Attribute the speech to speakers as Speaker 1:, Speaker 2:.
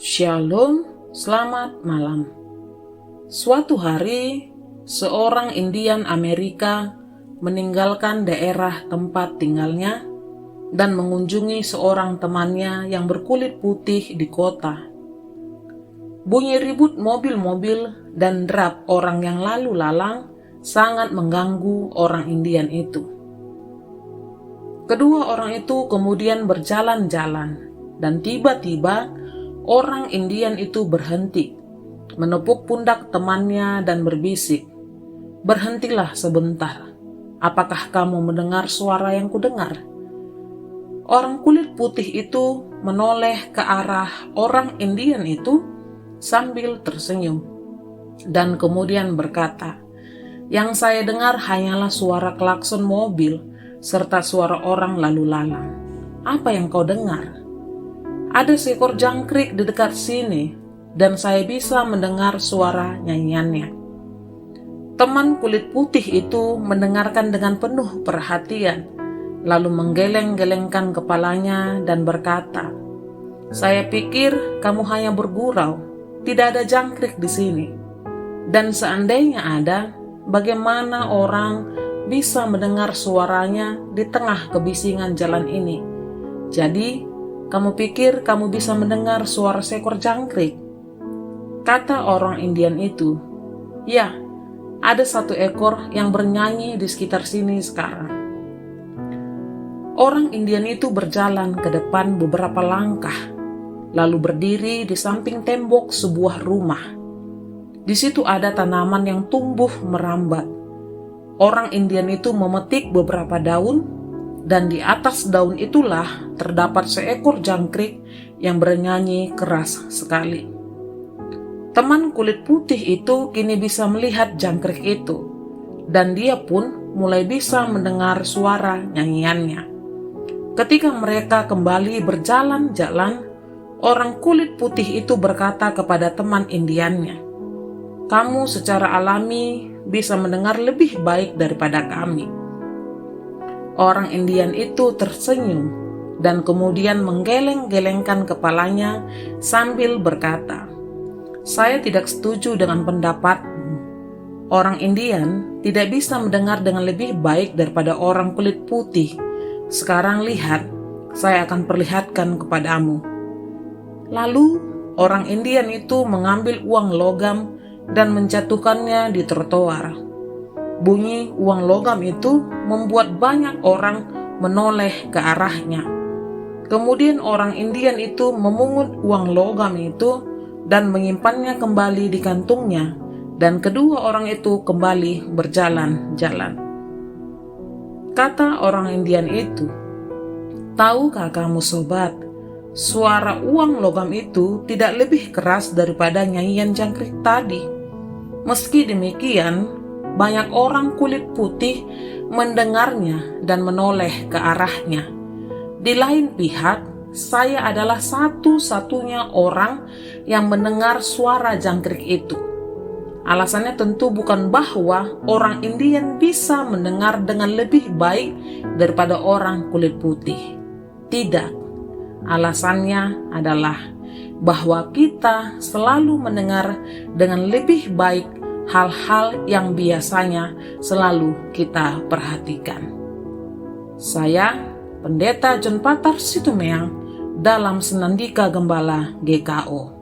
Speaker 1: Shalom, selamat malam. Suatu hari, seorang Indian Amerika meninggalkan daerah tempat tinggalnya dan mengunjungi seorang temannya yang berkulit putih di kota. Bunyi ribut mobil-mobil dan derap orang yang lalu lalang sangat mengganggu orang Indian itu. Kedua orang itu kemudian berjalan-jalan dan tiba-tiba orang Indian itu berhenti, menepuk pundak temannya dan berbisik, "Berhentilah sebentar. Apakah kamu mendengar suara yang kudengar?" Orang kulit putih itu menoleh ke arah orang Indian itu sambil tersenyum dan kemudian berkata, "Yang saya dengar hanyalah suara klakson mobil serta suara orang lalu lalang. Apa yang kau dengar?" "Ada seekor jangkrik di dekat sini, dan saya bisa mendengar suara nyanyiannya." Teman kulit putih itu mendengarkan dengan penuh perhatian, lalu menggeleng-gelengkan kepalanya dan berkata, "Saya pikir kamu hanya bergurau, tidak ada jangkrik di sini. Dan seandainya ada, bagaimana orang bisa mendengar suaranya di tengah kebisingan jalan ini? Jadi, kamu pikir kamu bisa mendengar suara seekor jangkrik?" Kata orang Indian itu, "Ya, ada satu ekor yang bernyanyi di sekitar sini sekarang." Orang Indian itu berjalan ke depan beberapa langkah, lalu berdiri di samping tembok sebuah rumah. Di situ ada tanaman yang tumbuh merambat. Orang Indian itu memetik beberapa daun, dan di atas daun itulah terdapat seekor jangkrik yang bernyanyi keras sekali. Teman kulit putih itu kini bisa melihat jangkrik itu, dan dia pun mulai bisa mendengar suara nyanyiannya. Ketika mereka kembali berjalan-jalan, orang kulit putih itu berkata kepada teman Indiannya, "Kamu secara alami bisa mendengar lebih baik daripada kami." Orang Indian itu tersenyum dan kemudian menggeleng-gelengkan kepalanya sambil berkata, "Saya tidak setuju dengan pendapatmu. Orang Indian tidak bisa mendengar dengan lebih baik daripada orang kulit putih. Sekarang lihat, saya akan perlihatkan kepadamu." Lalu orang Indian itu mengambil uang logam dan menjatuhkannya di trotoar. Bunyi uang logam itu membuat banyak orang menoleh ke arahnya. Kemudian orang Indian itu memungut uang logam itu dan menyimpannya kembali di kantungnya, dan kedua orang itu kembali berjalan-jalan. Kata orang Indian itu, "Tahukah kamu sobat, suara uang logam itu tidak lebih keras daripada nyanyian jangkrik tadi. Meski demikian, banyak orang kulit putih mendengarnya dan menoleh ke arahnya. Di lain pihak, saya adalah satu-satunya orang yang mendengar suara jangkrik itu." Alasannya tentu bukan bahwa orang Indian bisa mendengar dengan lebih baik daripada orang kulit putih. Tidak. Alasannya adalah bahwa kita selalu mendengar dengan lebih baik hal-hal yang biasanya selalu kita perhatikan. Saya, Pendeta John Patar Situmeang, dalam Senandika Gembala GKO.